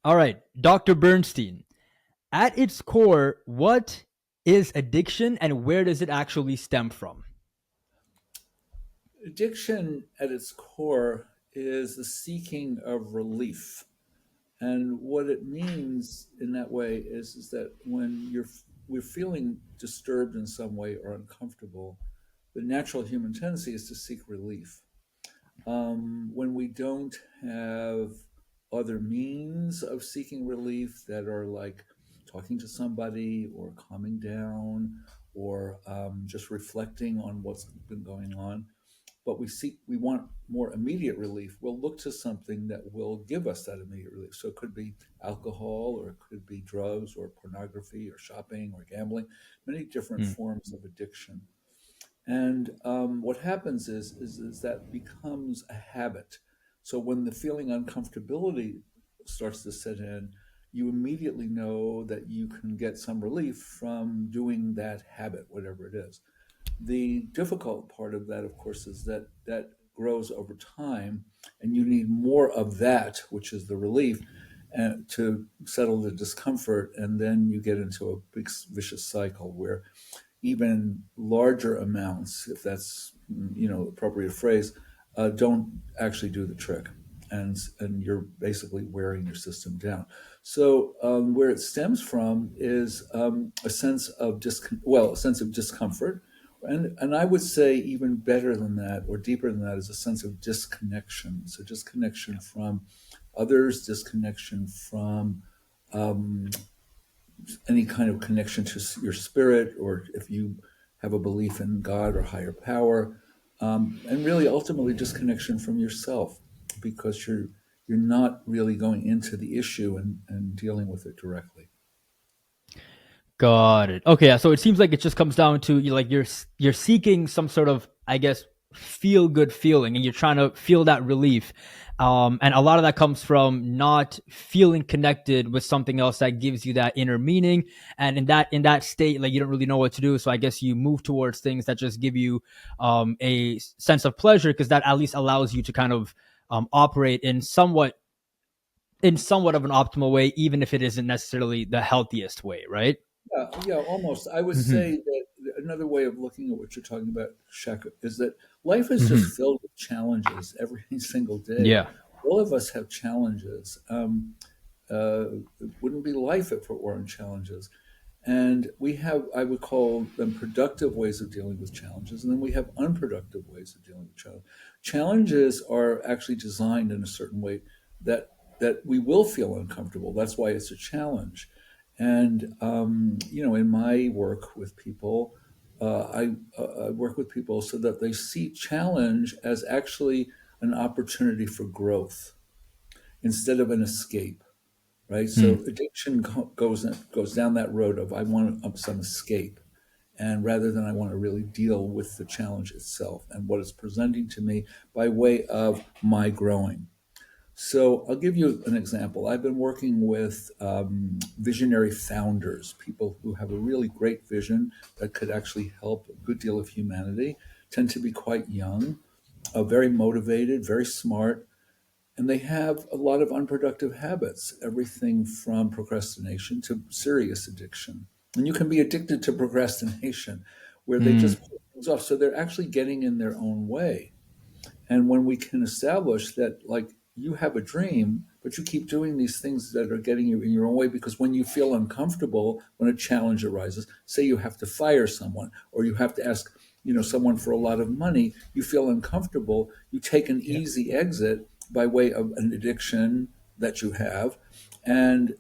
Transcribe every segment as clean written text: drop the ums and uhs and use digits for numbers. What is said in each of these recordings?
All right, Dr. Bernstein. At its core, what is addiction and where does it actually stem from? Addiction at its core is the seeking of relief. And what it means in that way is that when we're feeling disturbed in some way or uncomfortable, the natural human tendency is to seek relief. When we don't have other means of seeking relief that are like talking to somebody or calming down or just reflecting on what's been going on, but we want more immediate relief, we'll look to something that will give us that immediate relief. So it could be alcohol, or it could be drugs, or pornography, or shopping, or gambling, many different Hmm. forms of addiction. And what happens is that becomes a habit. So when the feeling uncomfortability starts to set in, you immediately know that you can get some relief from doing that habit, whatever it is. The difficult part of that, of course, is that that grows over time, and you need more of that, which is the relief, to settle the discomfort, and then you get into a big vicious cycle where even larger amounts, if that's appropriate phrase, don't actually do the trick, and you're basically wearing your system down. So where it stems from is a sense of a sense of discomfort, and I would say even better than that or deeper than that is a sense of disconnection. So disconnection from others, disconnection from um, any kind of connection to your spirit, or if you have a belief in God or higher power, and really ultimately disconnection from yourself, because you're not really going into the issue and dealing with it directly. Got it. Okay, yeah, so it seems like it just comes down to you're seeking some sort of, I guess, feel good feeling, and you're trying to feel that relief. And a lot of that comes from not feeling connected with something else that gives you that inner meaning. And in that state, like you don't really know what to do. So I guess you move towards things that just give you a sense of pleasure, because that at least allows you to kind of operate in somewhat of an optimal way, even if it isn't necessarily the healthiest way, right? Yeah, yeah, almost. I would Hmm. say that another way of looking at what you're talking about, Shaka, is that life is just Hmm. filled with challenges every single day. Yeah. All of us have challenges. It wouldn't be life if it weren't challenges. And we have, I would call them productive ways of dealing with challenges, and then we have unproductive ways of dealing with challenges. Challenges are actually designed in a certain way that we will feel uncomfortable. That's why it's a challenge. And in my work with people, I work with people so that they see challenge as actually an opportunity for growth instead of an escape, right? Hmm. So addiction goes down that road of I want some escape, and rather than I want to really deal with the challenge itself and what it's presenting to me by way of my growing. So I'll give you an example. I've been working with visionary founders, people who have a really great vision that could actually help a good deal of humanity, tend to be quite young, very motivated, very smart, and they have a lot of unproductive habits, everything from procrastination to serious addiction. And you can be addicted to procrastination, where they Hmm. just put things off. So they're actually getting in their own way. And when we can establish that, like, you have a dream, but you keep doing these things that are getting you in your own way, because when you feel uncomfortable, when a challenge arises, say you have to fire someone or you have to ask, someone for a lot of money, you feel uncomfortable, you take an Yeah. easy exit by way of an addiction that you have. And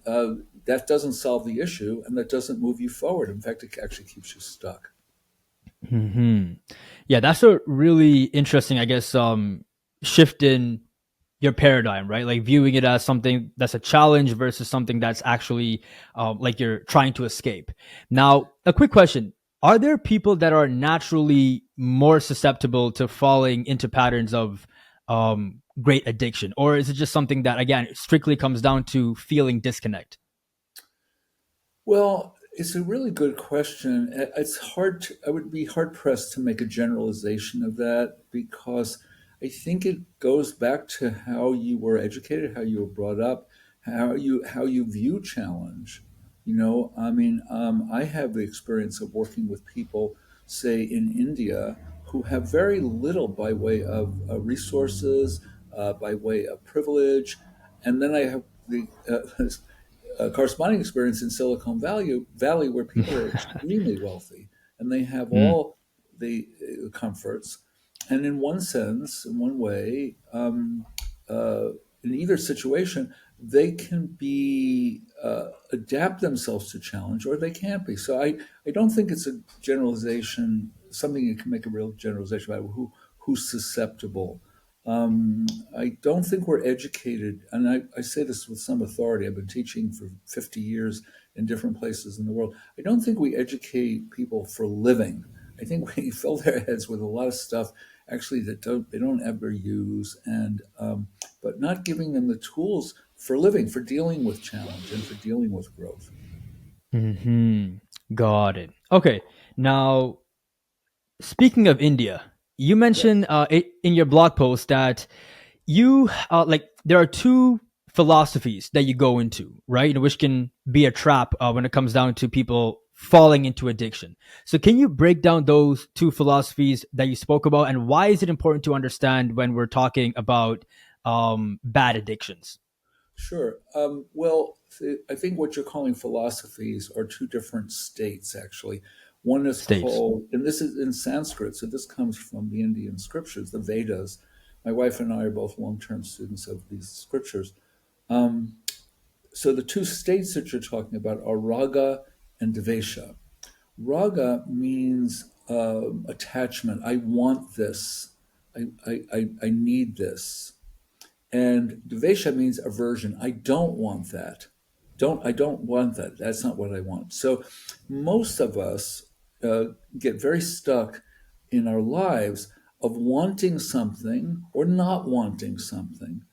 that doesn't solve the issue, and that doesn't move you forward. In fact, it actually keeps you stuck. Hmm. Yeah, that's a really interesting, I guess, shift in your paradigm, right? Like viewing it as something that's a challenge versus something that's actually like you're trying to escape. Now, a quick question. Are there people that are naturally more susceptible to falling into patterns of great addiction? Or is it just something that, again, strictly comes down to feeling disconnect? Well, it's a really good question. It's hard to, I would be hard pressed to make a generalization of that, because I think it goes back to how you were educated, how you were brought up, how you view challenge. I mean, I have the experience of working with people, say in India, who have very little by way of resources, by way of privilege, and then I have the corresponding experience in Silicon Valley, where people are extremely wealthy and they have Mm. all the comforts. And in one sense, in one way, uh, in either situation, they can be adapt themselves to challenge, or they can't be. So I don't think it's a generalization, something you can make a real generalization about who's susceptible. I don't think we're educated, and I say this with some authority. I've been teaching for 50 years in different places in the world. I don't think we educate people for living. I think we fill their heads with a lot of stuff actually that they don't ever use, and but not giving them the tools for living, for dealing with challenge, and for dealing with growth. Hmm. Got it. Okay. Now, speaking of India, you Yeah, mentioned in your blog post that you like there are two philosophies that you go into, right? Which can be a trap when it comes down to people falling into addiction. So, can you break down those two philosophies that you spoke about, and why is it important to understand when we're talking about bad addictions sure. Well, I think what you're calling philosophies are two different states, actually. One is states? called, and this is in Sanskrit, so this comes from the Indian scriptures, the Vedas. My wife and I are both long-term students of these scriptures. Um, so the two states that you're talking about are raga and devesha. Raga means attachment. I want this. I need this. And dvesha means aversion. I don't want that. I don't want that. That's not what I want. So most of us uh, get very stuck in our lives of wanting something or not wanting something.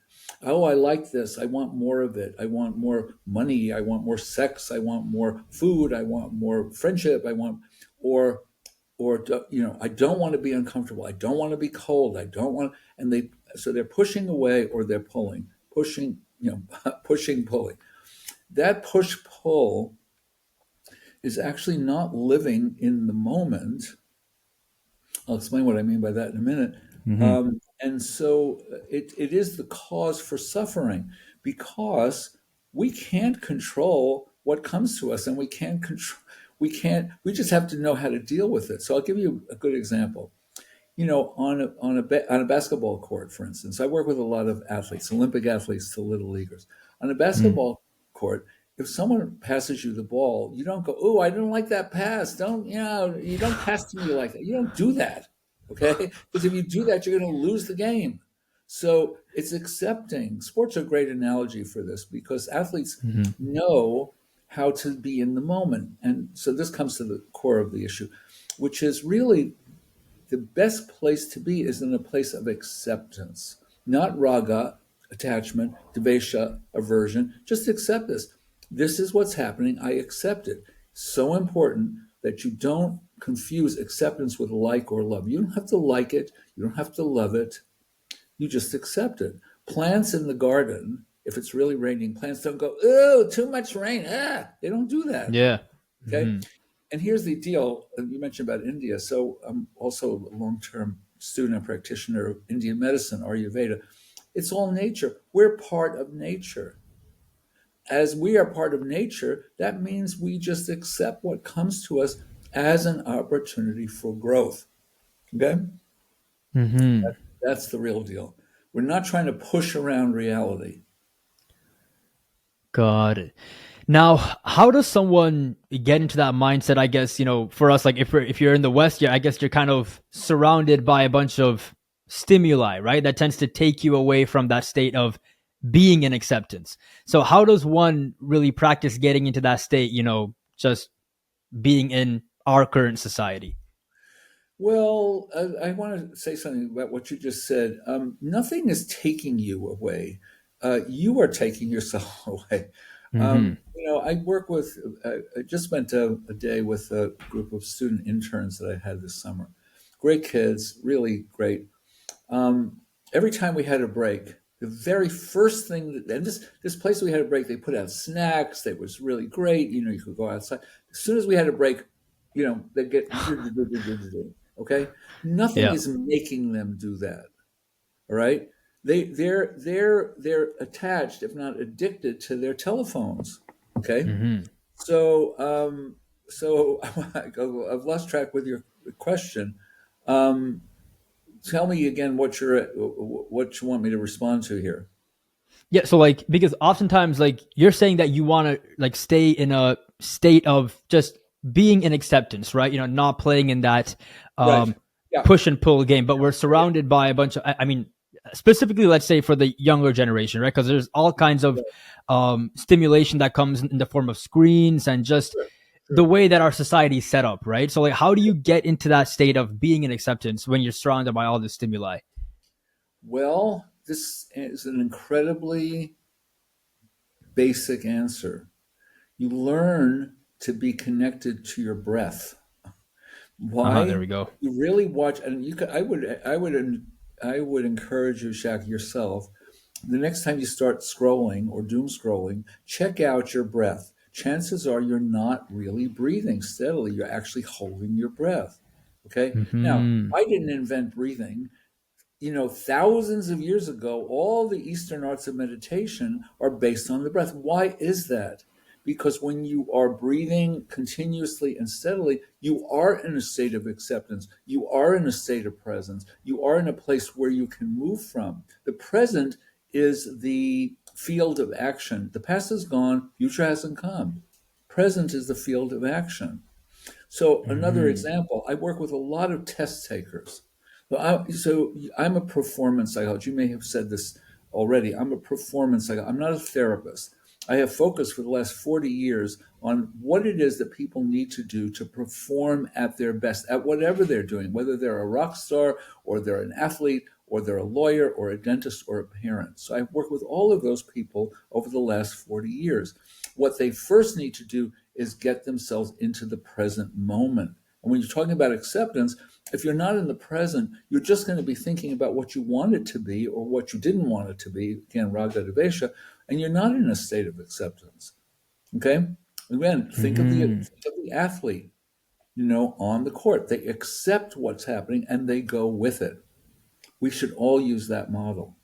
Oh, I like this. I want more of it. I want more money. I want more sex. I want more food. I want more friendship. Or I don't want to be uncomfortable. I don't want to be cold. I don't want, and they're pushing away, or they're pulling, pushing, pushing, pulling. That push pull is actually not living in the moment. I'll explain what I mean by that in a minute. Hmm. And so it is the cause for suffering, because we can't control what comes to us, and we just have to know how to deal with it. So I'll give you a good example. On a basketball court, for instance, I work with a lot of athletes, Olympic athletes to little leaguers. On a Mm. basketball court, if someone passes you the ball, you don't go, "Oh, I didn't like that pass." You don't pass to me like that. You don't do that, okay? Because if you do that, you're going to lose the game. So it's accepting. Sports are a great analogy for this, because athletes Hmm. know how to be in the moment, and so this comes to the core of the issue, which is really the best place to be is in a place of acceptance, not raga, attachment, devesha, aversion. Just accept this. This is what's happening. I accept it. So important that you don't confuse acceptance with like or love. You don't have to like it. You don't have to love it. You just accept it. Plants in the garden, if it's really raining, plants don't go, "Oh, too much rain." They don't do that. Yeah. Okay. Hmm. And here's the deal. You mentioned about India. So I'm also a long-term student and practitioner of Indian medicine, Ayurveda. It's all nature. We're part of nature. As we are part of nature, that means we just accept what comes to us as an opportunity for growth. Okay? Hmm. That's the real deal. We're not trying to push around reality. Got it. Now, how does someone get into that mindset? I guess, for us, like if you're in the West, yeah, I guess you're kind of surrounded by a bunch of stimuli, right? That tends to take you away from that state of being in acceptance. So how does one really practice getting into that state, just being in our current society? Well, I want to say something about what you just said. Nothing is taking you away. You are taking yourself away. Hmm. I work with, I just spent a day with a group of student interns that I had this summer. Great kids, really great. Um, every time we had a break, The very first thing and this place we had a break, they put out snacks. That was really great. You could go outside. As soon as we had a break, they get okay. Nothing Yeah. is making them do that. All right. They're attached, if not addicted, to their telephones. Okay. Hmm. So I've lost track with your question. Um, Tell me again what you want me to respond to here. Yeah. So like, because oftentimes like you're saying that you want to like stay in a state of just being in acceptance, right? Not playing in that Right. um, Yeah. push and pull game, but we're surrounded by a bunch of, I mean, specifically, let's say for the younger generation, right? Because there's all kinds of stimulation that comes in the form of screens and just Sure. the Sure. way that our society is set up, right? So like, how do you get into that state of being in acceptance when you're surrounded by all this stimuli? Well, this is an incredibly basic answer. You learn to be connected to your breath. There Why? we go. You really watch, and you could. I would encourage you, Shaq, yourself. The next time you start scrolling or doom scrolling, check out your breath. Chances are you're not really breathing steadily. You're actually holding your breath. Okay. Now, Hmm. I didn't invent breathing. Thousands of years ago, all the Eastern arts of meditation are based on the breath. Why is that? Because when you are breathing continuously and steadily, you are in a state of acceptance. You are in a state of presence. You are in a place where you can move from. The present is the field of action. The past is gone, future hasn't come. Present is the field of action. So another Hmm. example, I work with a lot of test takers. So I'm a performance psychologist. You may have said this already. I'm a performance psychologist. I'm not a therapist. I have focused for the last 40 years on what it is that people need to do to perform at their best, at whatever they're doing, whether they're a rock star or they're an athlete or they're a lawyer or a dentist or a parent. So I've worked with all of those people over the last 40 years. What they first need to do is get themselves into the present moment. And when you're talking about acceptance, if you're not in the present, you're just going to be thinking about what you want it to be or what you didn't want it to be. Again, raga devesha, and you're not in a state of acceptance. Okay. Again, Hmm. think of the athlete. On the court, they accept what's happening and they go with it. We should all use that model.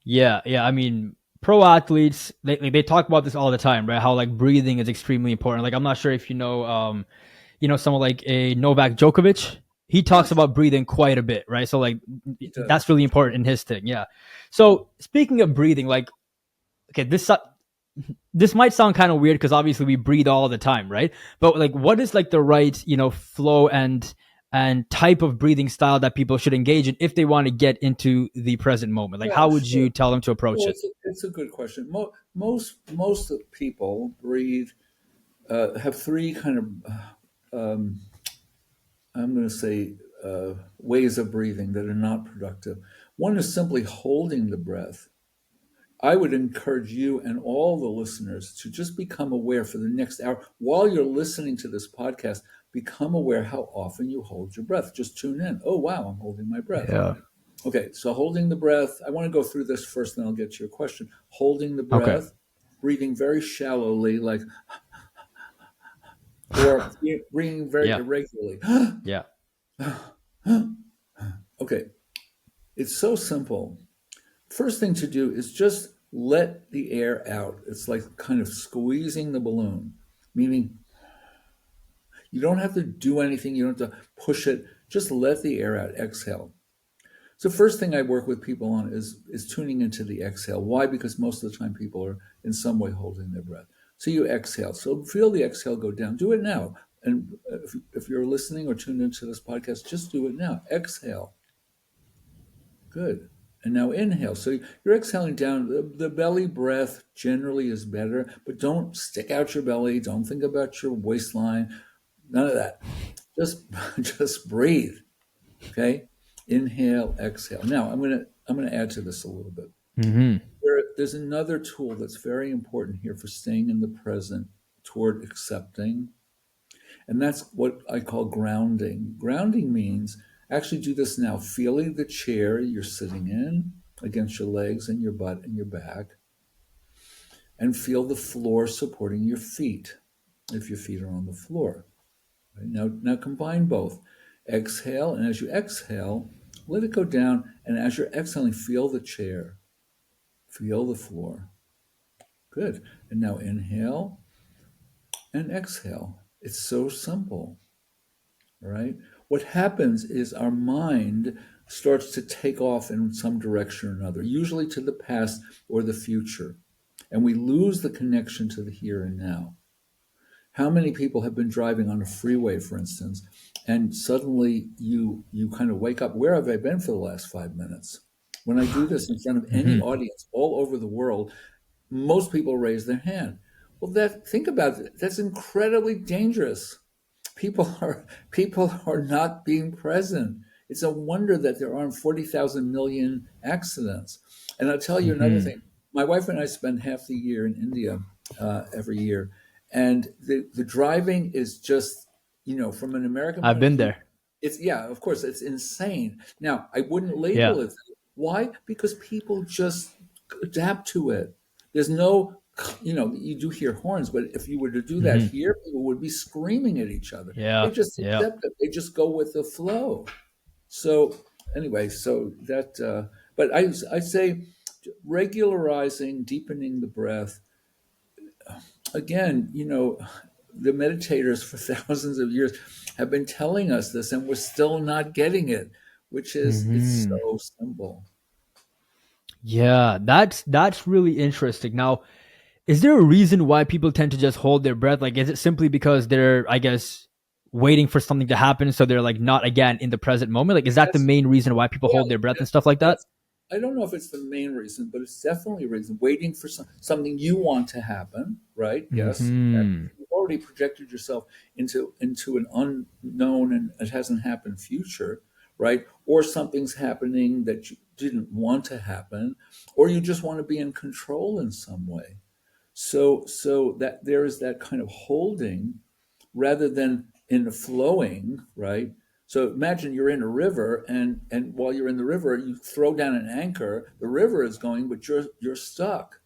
Yeah, yeah. I mean, pro athletes they talk about this all the time, right? How like breathing is extremely important. Like I'm not sure if someone like a Novak Djokovic. He talks Yes, about breathing quite a bit, right? So like he that's does. really important in his thing. Yeah. Yeah. So speaking of breathing, like okay, this might sound kind of weird because obviously we breathe all the time, right? But like, what is like the right, flow and type of breathing style that people should engage in if they want to get into the present moment? Like, Yeah, how would sure. you tell them to approach Well, it? it's a good question. Most of people breathe have three kind of I'm going to say ways of breathing that are not productive. One is simply holding the breath. I would encourage you and all the listeners to just become aware for the next hour while you're listening to this podcast. Become aware how often you hold your breath. Just tune in. Oh wow, I'm holding my breath. Yeah. Okay, so holding the breath. I want to go through this first, then I'll get to your question. Holding the Okay. breath, breathing very shallowly, like, or breathing very Yeah. irregularly. Yeah. Okay, it's so simple. First thing to do is just let the air out. It's like kind of squeezing the balloon, meaning you don't have to do anything, you don't have to push it, just let the air out, exhale. So first thing I work with people on is tuning into the exhale. Why? Because most of the time people are in some way holding their breath. So you exhale. So feel the exhale go down. Do it now. And if you're listening or tuned into this podcast, just do it now. Exhale. Good. And now inhale. So you're exhaling down. The belly breath generally is better, but don't stick out your belly. Don't think about your waistline. None of that. Just just breathe. Okay. Inhale, exhale. Now I'm gonna add to this a little bit. Hmm. There's another tool that's very important here for staying in the present toward accepting, and that's what I call grounding. Grounding means actually do this now, feeling the chair you're sitting in, against your legs and your butt and your back, and feel the floor supporting your feet if your feet are on the floor. Right? Now combine both. Exhale, and as you exhale, let it go down, and as you're exhaling, feel the chair, feel the floor. Good. And now inhale and exhale. It's so simple, right? What happens is our mind starts to take off in some direction or another, usually to the past or the future, and we lose the connection to the here and now. How many people have been driving on a freeway, for instance, and suddenly you kind of wake up, where have I been for the last 5 minutes? When I do this in front of any Hmm. audience all over the world, most people raise their hand. Well, think about it. That's incredibly dangerous. People are not being present. It's a wonder that there aren't 40,000 million accidents. And I'll tell you another Hmm. thing. My wife and I spend half the year in India every year, and the driving is just, from an American I've point of been view, there. it's, yeah, of course, it's insane. Now, I wouldn't Yeah. label it that. Why? Because people just adapt to it. There's no, you do hear horns, but if you were to do that Hmm. here, people would be screaming at each other. They Yeah. just Yeah. accept it. They just go with the flow. So anyway, so that, but I say regularizing, deepening the breath. Again, the meditators for thousands of years have been telling us this, and we're still not getting it, which is, it's Hmm. so simple. Yeah, that's really interesting. Now, is there a reason why people tend to just hold their breath? Like, is it simply because they're, I guess, waiting for something to happen, so they're like not again in the present moment? Like, is that the That's, main reason why people hold well, their breath and stuff like that? that's, I don't know if it's the main reason, but it's definitely a reason. Waiting for something you want to happen, right? Yes, Hmm. you've already projected yourself into an unknown and it hasn't happened future, right? Or something's happening that you didn't want to happen, or you just want to be in control in some way. So that there is that kind of holding rather than in the flowing, right? So imagine you're in a river, and while you're in the river, you throw down an anchor. The river is going, but you're stuck.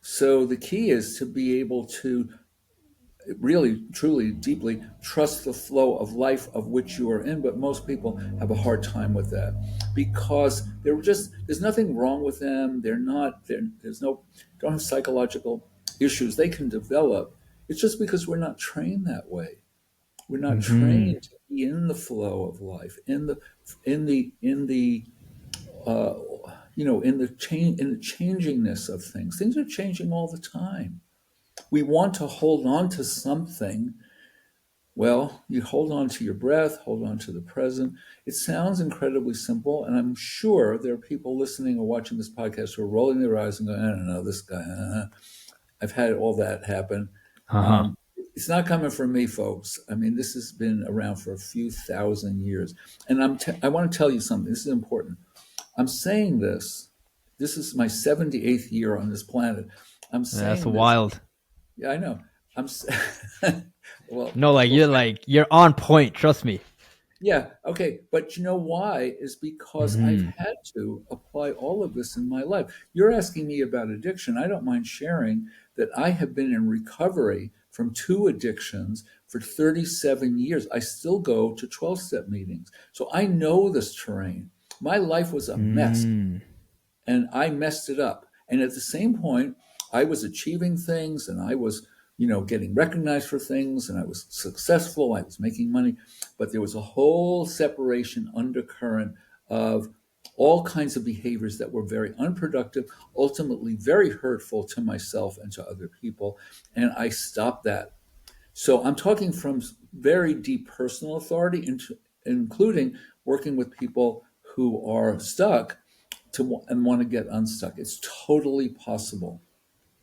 So the key is to be able to really, truly, deeply trust the flow of life of which you are in. But most people have a hard time with that because there's nothing wrong with them. There's no, don't have psychological issues they can develop. It's just because we're not trained that way. We're not Hmm. trained to be in the flow of life, in the uh, in the changingness of things. Things are changing all the time. We want to hold on to something. Well, you hold on to your breath, hold on to the present. It sounds incredibly simple, and I'm sure there are people listening or watching this podcast who are rolling their eyes and going, "I don't know, this guy." I've had all that happen. Uh huh. It's not coming from me, folks. I mean, this has been around for a few thousand years, and I want to tell you something. This is important. I'm saying this. This is my 78th year on this planet. I'm That's saying this. wild. Yeah, I know. Well, No, like well, you're on point. Trust me. yeah, okay. But you know why? Is because I've Hmm. had to apply all of this in my life. You're asking me about addiction. I don't mind sharing that I have been in recovery from two addictions for 37 years. I still go to 12-step meetings. So I know this terrain. My life was a mess Hmm. and I messed it up. And at the same point, I was achieving things and I was, getting recognized for things and I was successful. I was making money, but there was a whole separation undercurrent of all kinds of behaviors that were very unproductive, ultimately very hurtful to myself and to other people. And I stopped that. So I'm talking from very deep personal authority, including working with people who are stuck and want to get unstuck. It's totally possible.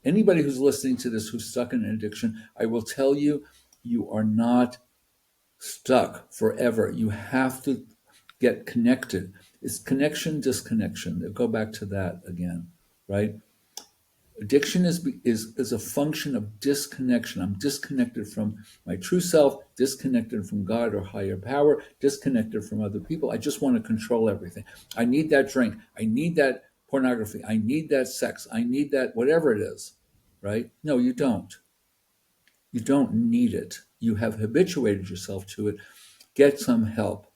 Anybody who's listening to this who's stuck in an addiction, I will tell you, you are not stuck forever. You have to get connected. It's connection, disconnection. They'll go back to that again, right? Addiction is a function of disconnection. I'm disconnected from my true self, disconnected from God or higher power, disconnected from other people. I just want to control everything. I need that drink. I need that pornography. I need that sex. I need that, whatever it is, right? No, you don't. You don't need it. You have habituated yourself to it. Get some help.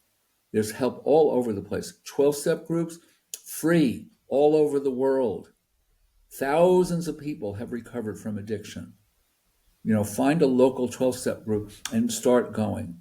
There's help all over the place. 12-step groups, free all over the world. Thousands of people have recovered from addiction. Find a local 12-step group and start going.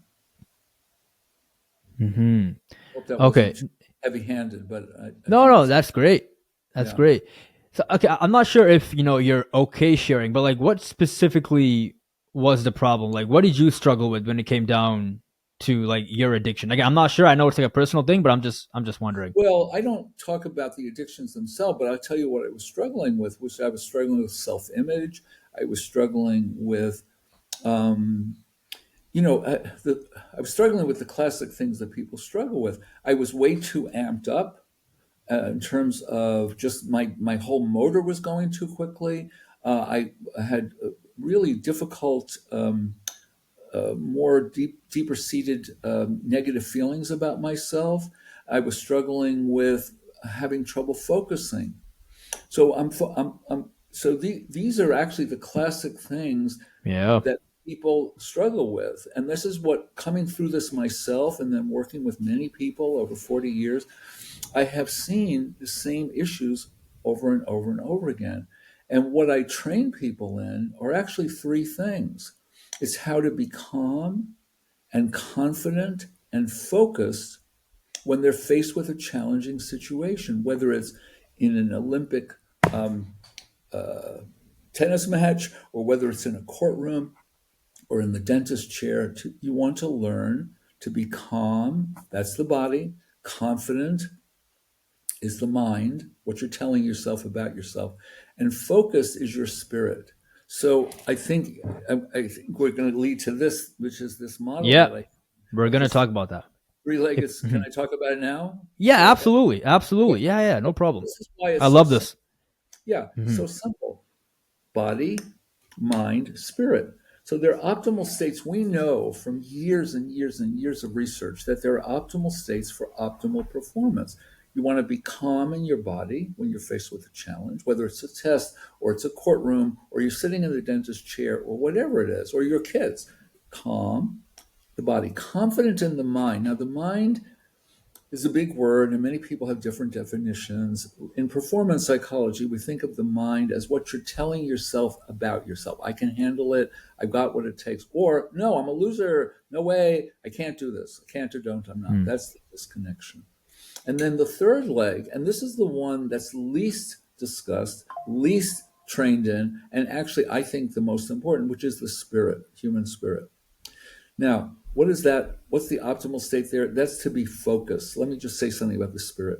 Mm-hmm. Hope that Okay. wasn't too heavy-handed, but I think No, it's, that's great. That's yeah. great. So, okay, I'm not sure if you're okay sharing, but like, what specifically was the problem? Like, what did you struggle with when it came down to like your addiction? Like, I'm not sure. I know it's like a personal thing, but I'm just wondering. Well, I don't talk about the addictions themselves, but I'll tell you what I was struggling with, which I was struggling with self-image. I was struggling with, um, I was struggling with the classic things that people struggle with. I was way too amped up in terms of just my whole motor was going too quickly. I had really difficult, more deeper seated negative feelings about myself. I was struggling with having trouble focusing. So these are actually the classic things Yeah. that people struggle with. And this is what, coming through this myself and then working with many people over 40 years, I have seen the same issues over and over and over again. And what I train people in are actually three things. It's how to be calm and confident and focused when they're faced with a challenging situation, whether it's in an Olympic um, tennis match or whether it's in a courtroom or in the dentist chair. You want to learn to be calm, that's the body, confident is the mind, what you're telling yourself about yourself, and focus is your spirit. So I think we're going to lead to this, which is this model Yeah. that I We're of gonna this talk about that. three-legged. Can Mhm. I talk about it now? Is that Yeah, okay? absolutely, Okay. absolutely. Yeah, yeah, no So problem. this is why I it's so love simple. this. Yeah, Hmm. so simple. Body, mind, spirit. So there are optimal states. We know from years and years and years of research that there are optimal states for optimal performance. You want to be calm in your body when you're faced with a challenge, whether it's a test or it's a courtroom or you're sitting in the dentist chair or whatever it is, or your kids. Calm, the body, confident in the mind. Now, the mind is a big word, and many people have different definitions. In performance psychology, we think of the mind as what you're telling yourself about yourself. I can handle it. I've got what it takes. Or, no, I'm a loser. No way. I can't do this. I can't or don't. I'm not. That's the disconnection. And then the third leg, and this is the one that's least discussed, least trained in, and actually, I think the most important, which is the spirit, human spirit. Now, what is that? What's the optimal state there? That's to be focused. Let me just say something about the spirit.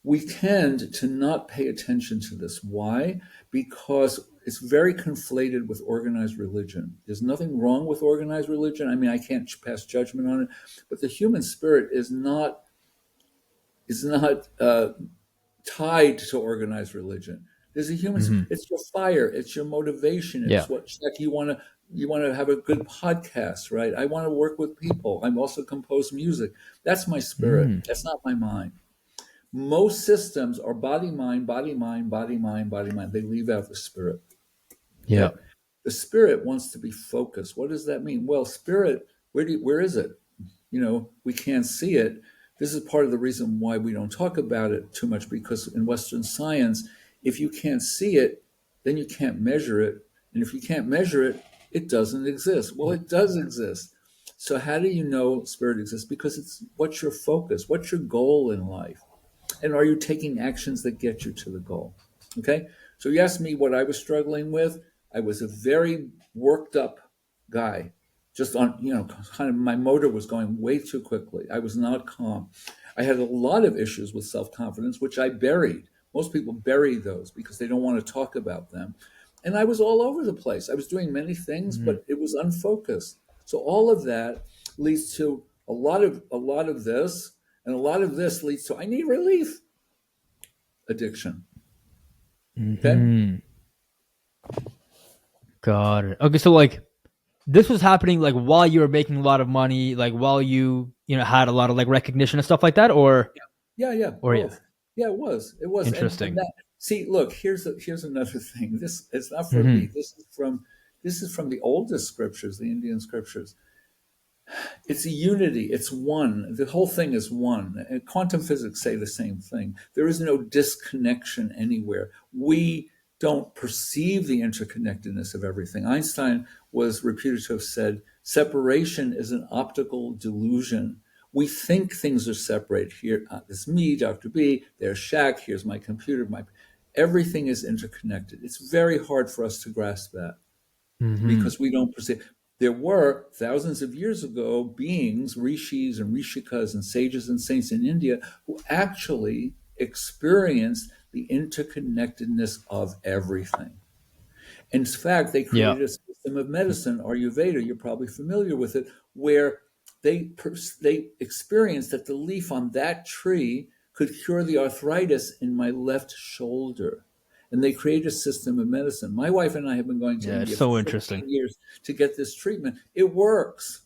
We tend to not pay attention to this. Why? Because it's very conflated with organized religion. There's nothing wrong with organized religion. I mean, I can't pass judgment on it, but the human spirit is not tied to organized religion. There's a human. Hmm. It's your fire. It's your motivation. Yeah. It's what like you want to have a good podcast, right? I want to work with people. I'm also compose music. That's my spirit. Mm. That's not my mind. Most systems are body, mind, body, mind, body, mind, body, mind. They leave out the spirit. Yeah. Okay. The spirit wants to be focused. What does that mean? Well, spirit, where is it? We can't see it. This is part of the reason why we don't talk about it too much, because in Western science, if you can't see it, then you can't measure it. And if you can't measure it, it doesn't exist. Well, it does exist. So how do you know spirit exists? Because it's what's your focus? What's your goal in life? And are you taking actions that get you to the goal? Okay. So you asked me what I was struggling with. I was a very worked up guy, just on, kind of my motor was going way too quickly. I was not calm. I had a lot of issues with self confidence, which I buried. Most people bury those because they don't want to talk about them. And I was all over the place. I was doing many things, Hmm. but it was unfocused. So all of that leads to a lot of this, and a lot of this leads to I need relief addiction. Okay. Hmm. Got it. Okay, so like this was happening like while you were making a lot of money, like while you had a lot of like recognition and stuff like that, or Yeah, yeah, or yeah. both. Yeah, it was. It was. And Interesting. that, see, look, here's another thing. This it's not from me. Hmm. This is from the oldest scriptures, the Indian scriptures. It's a unity. It's one. The whole thing is one. And quantum physics say the same thing. There is no disconnection anywhere. We don't perceive the interconnectedness of everything. Einstein was reputed to have said, separation is an optical delusion. We think things are separate. Here, this is me, Dr. B, there's Shaq, here's my computer, everything is interconnected. It's very hard for us to grasp that Hmm. because we don't perceive. There were thousands of years ago beings, rishis and rishikas and sages and saints in India who actually experienced the interconnectedness of everything. In fact, they Yeah. created a system of medicine, Ayurveda, you're probably familiar with it, where they experienced that the leaf on that tree could cure the arthritis in my left shoulder. And they created a system of medicine. My wife and I have been going to Yeah. It's India for so 15 interesting. years to get this treatment. It works.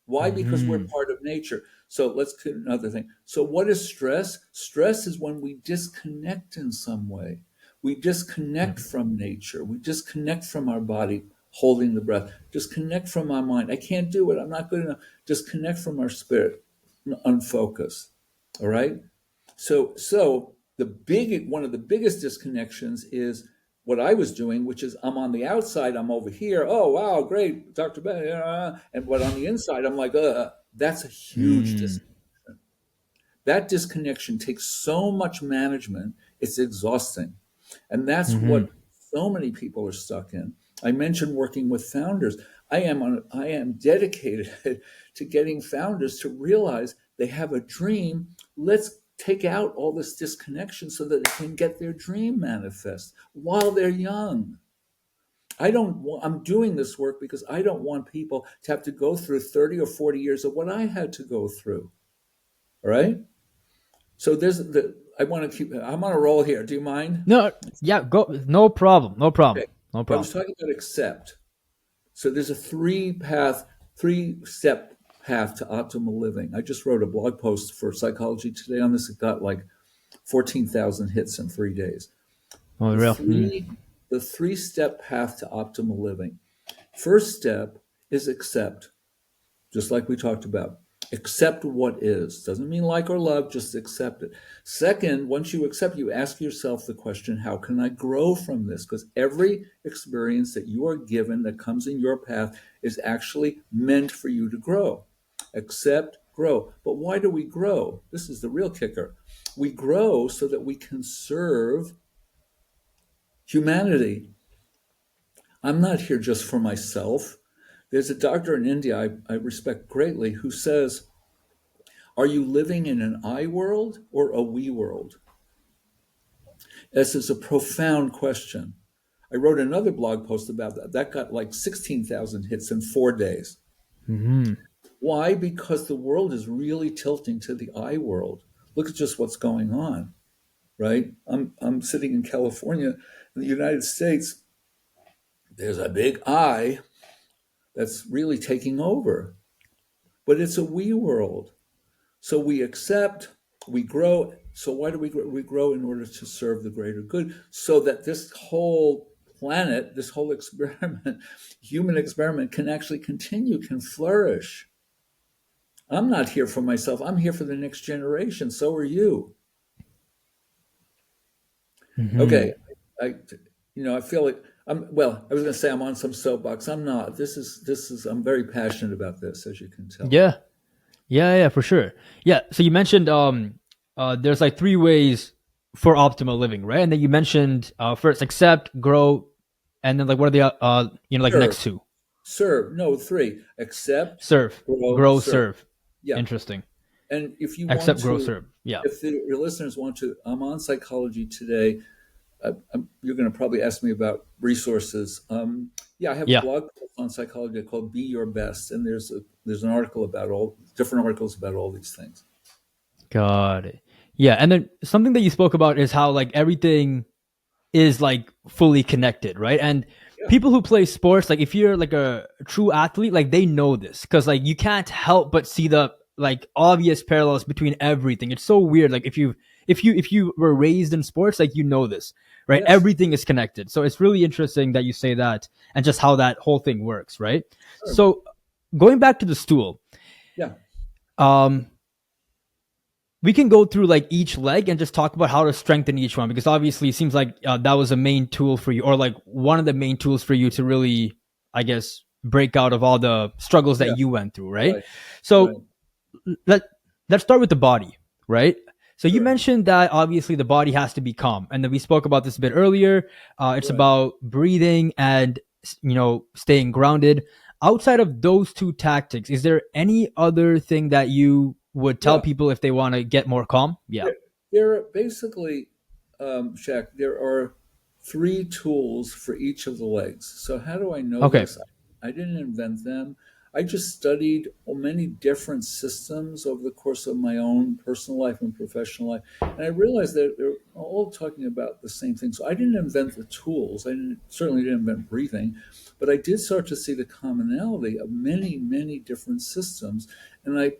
Why? Because we're Hmm. part of nature. So let's do another thing. So what is stress? Stress is when we disconnect in some way. We disconnect from nature. We disconnect from our body, holding the breath. Disconnect from our mind. I can't do it. I'm not good enough. Disconnect from our spirit, unfocused. All right. So the big one of the biggest disconnections is what I was doing, which is I'm on the outside, I'm over here. Oh wow, great, Dr. Ben. And what on the inside, I'm like, that's a huge Hmm. disconnection. That disconnection takes so much management, it's exhausting. And that's what Hmm. so many people are stuck in. I mentioned working with founders. I am dedicated to getting founders to realize they have a dream. Let's take out all this disconnection so that they can get their dream manifest while they're young. I'm doing this work because I don't want people to have to go through 30 or 40 years of what I had to go through. All right? So I want to keep, I'm on a roll here. Do you mind? No. Yeah. Go. No problem. No problem. Okay. No I was problem. talking about accept. So there's a three-step path to optimal living. I just wrote a blog post for Psychology Today on this. It got like 14,000 hits in 3 days. Oh, The real. three, the three-step path to optimal living. First step is accept, just like we talked about. Accept what is. Doesn't mean like or love, just accept it. Second, once you accept, you ask yourself the question, how can I grow from this? Because every experience that you are given that comes in your path is actually meant for you to grow. Accept, grow. But why do we grow? This is the real kicker. We grow so that we can serve humanity. I'm not here just for myself. There's a doctor in India I respect greatly who says, are you living in an I world or a we world? This is a profound question. I wrote another blog post about that. That got like 16,000 hits in 4 days. Hmm. Why? Because the world is really tilting to the I world. Look at just what's going on, right? I'm sitting in California, in the United States. There's a big I that's really taking over, but it's a we world. So we accept, we grow. So why do we grow? We grow in order to serve the greater good, so that this whole planet, this whole experiment, human experiment, can actually continue, can flourish. I'm not here for myself. I'm here for the next generation. So are you. Okay. Hmm. I, I feel like well, I was going to say I'm on some soapbox. I'm not. I'm very passionate about this, as you can tell. Yeah. Yeah. Yeah. For sure. Yeah. So you mentioned there's like three ways for optimal living, right? And then you mentioned first accept, grow, and then like what are the like Serve, next two? serve. No, three. Accept, Serve, grow, grow, serve. serve. Yeah. Interesting. And if you want Accept, grow, to, serve. Yeah. if your listeners want to, I'm on Psychology Today. You're going to probably ask me about resources. Yeah, I have a Yeah. blog post on psychology called "Be Your Best," and there's an article about all different articles about all these things. Got it. Yeah. And then something that you spoke about is how like everything is like fully connected, right? And Yeah, people who play sports, like if you're like a true athlete, like they know this because like you can't help but see the like obvious parallels between everything. It's so weird. Like if you were raised in sports, like, this, right? Yes. Everything is connected. So it's really interesting that you say that, and just how that whole thing works, right? Sure. So going back to the stool, Yeah. um we can go through like each leg and just talk about how to strengthen each one, because obviously it seems like that was a main tool for you, or like one of the main tools for you to really, I guess, break out of all the struggles that Yeah. you went through, right? Right. Right. So let let's start with the body, right? So you Sure. mentioned that obviously the body has to be calm, and then we spoke about this a bit earlier. It's Right. about breathing and staying grounded. Outside of those two tactics, is there any other thing that you would tell Yeah. people if they want to get more calm? Yeah. There, there are basically, Shaq, there are three tools for each of the legs. So how do I know Okay. this? I didn't invent them. I just studied many different systems over the course of my own personal life and professional life. And I realized that they're all talking about the same thing. So I didn't invent the tools. Certainly didn't invent breathing, but I did start to see the commonality of many, many different systems. And I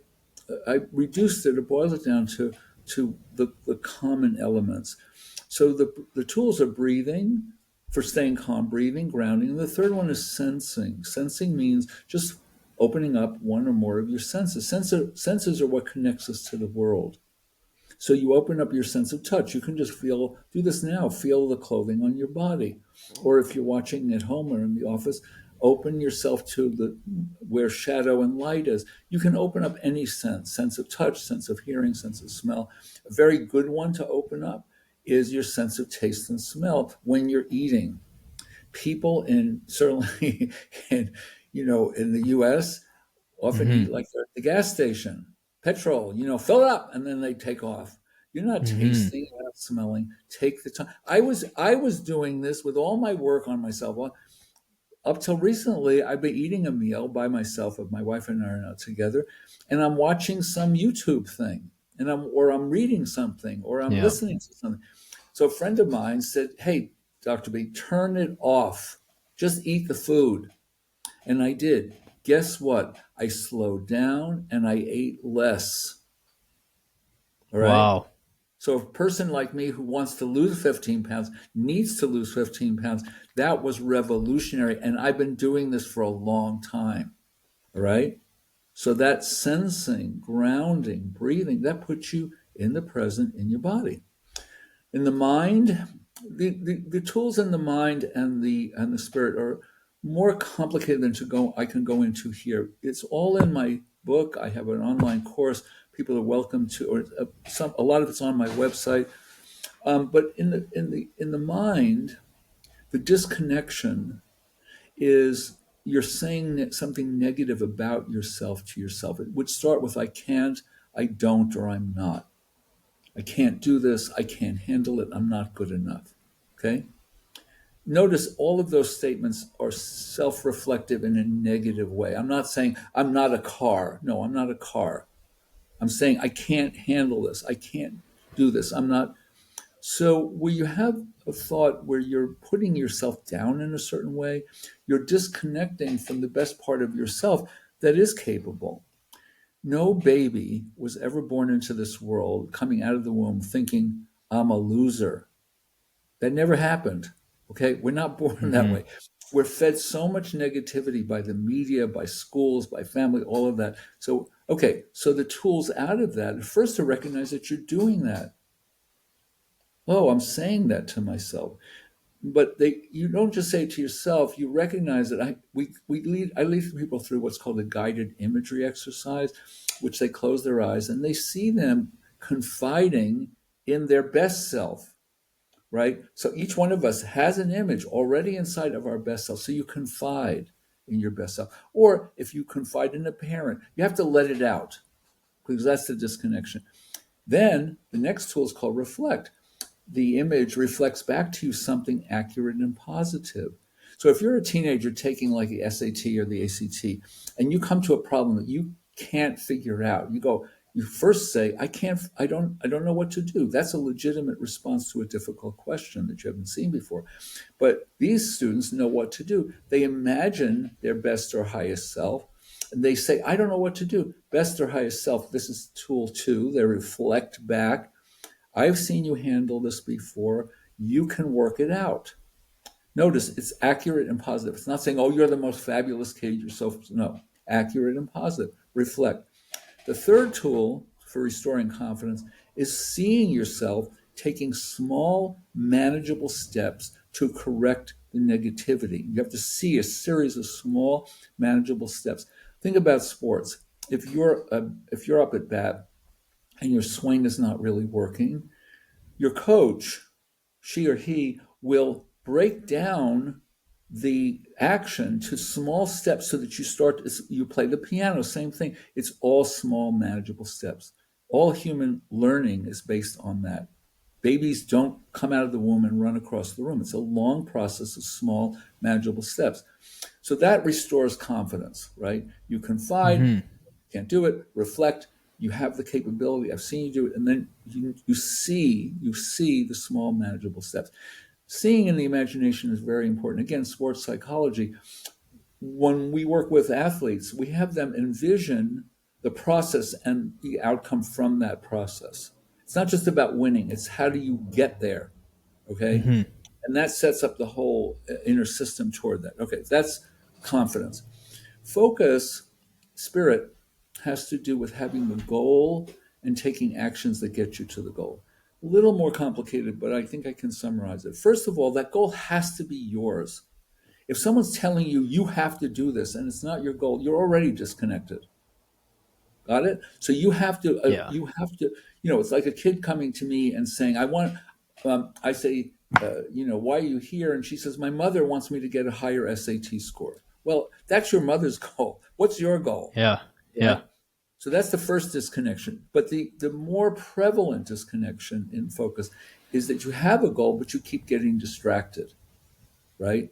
reduced it, or boiled it down to the common elements. So the tools are breathing, for staying calm, breathing, grounding. And the third one is sensing. Sensing means just opening up one or more of your senses. Senses are what connects us to the world. So you open up your sense of touch. You can just do this now, feel the clothing on your body. Or if you're watching at home or in the office, open yourself to where shadow and light is. You can open up any sense of touch, sense of hearing, sense of smell. A very good one to open up is your sense of taste and smell when you're eating. People certainly in the US often eat Mm-hmm. like they're at the gas station. Petrol, fill it up, and then they take off. You're not Mm-hmm. tasting, you're not smelling. Take the time. I was doing this with all my work on myself. Well, up till recently, I've been eating a meal by myself, if my wife and I are not together, and I'm watching some YouTube thing, or I'm reading something, or I'm Yeah. listening to something. So a friend of mine said, "Hey, Dr. B, turn it off. Just eat the food." And I did. Guess what? I slowed down and I ate less. All right. Wow. So a person like me who wants to lose 15 pounds, needs to lose 15 pounds, that was revolutionary. And I've been doing this for a long time. All right. So that sensing, grounding, breathing, that puts you in the present, in your body. In the mind, the tools in the mind and the spirit are more complicated than I can go into here. It's all in my book. I have an online course. People are welcome to, or a lot of it's on my website. But in the mind, the disconnection is you're saying something negative about yourself to yourself. It would start with "I can't," "I don't," or "I'm not." "I can't do this," "I can't handle it," "I'm not good enough." Okay? Notice all of those statements are self reflective in a negative way. I'm not saying "I'm not a car." No, I'm not a car. I'm saying "I can't handle this." "I can't do this." I'm not. So, where you have a thought where you're putting yourself down in a certain way, you're disconnecting from the best part of yourself that is capable. No baby was ever born into this world coming out of the womb thinking, "I'm a loser." That never happened. Okay. We're not born that Mm-hmm. way. We're fed so much negativity by the media, by schools, by family, all of that. So, okay. So the tools out of that, first to recognize that you're doing that. Oh, I'm saying that to myself. But you don't just say it to yourself, you recognize that I lead people through what's called a guided imagery exercise, which they close their eyes and they see them confiding in their best self, right? So each one of us has an image already inside of our best self. So you confide in your best self. Or if you confide in a parent, you have to let it out because that's the disconnection. Then the next tool is called reflect. The image reflects back to you something accurate and positive. So if you're a teenager taking like the SAT or the ACT and you come to a problem that you can't figure out, you first say, I don't know what to do. That's a legitimate response to a difficult question that you haven't seen before. But these students know what to do. They imagine their best or highest self and they say, I don't know what to do. Best or highest self, this is tool two. They reflect back. I've seen you handle this before. You can work it out. Notice it's accurate and positive. It's not saying, oh, you're the most fabulous kid. You're so, no, accurate and positive. Reflect. The third tool for restoring confidence is seeing yourself taking small, manageable steps to correct the negativity. You have to see a series of small, manageable steps. Think about sports. If you're up at bat and your swing is not really working, your coach, she or he, will break down the action to small steps so that you play the piano, same thing. It's all small, manageable steps. All human learning is based on that. Babies don't come out of the womb and run across the room. It's a long process of small, manageable steps. So that restores confidence, right? You confide, can't do it, reflect, you have the capability, I've seen you do it, and then you see the small, manageable steps. Seeing in the imagination is very important. Again, sports psychology, when we work with athletes, we have them envision the process and the outcome from that process. It's not just about winning, it's how do you get there, okay? And that sets up the whole inner system toward that. Okay, that's confidence. Focus, spirit, has to do with having the goal and taking actions that get you to the goal. A little more complicated, but I think I can summarize it. First of all, that goal has to be yours. If someone's telling you you have to do this and it's not your goal, you're already disconnected. Got it? So you have to, it's like a kid coming to me and saying, I say, why are you here? And she says, my mother wants me to get a higher SAT score. Well, that's your mother's goal. What's your goal? Yeah. Right? So that's the first disconnection. But the more prevalent disconnection in focus is that you have a goal, but you keep getting distracted, right?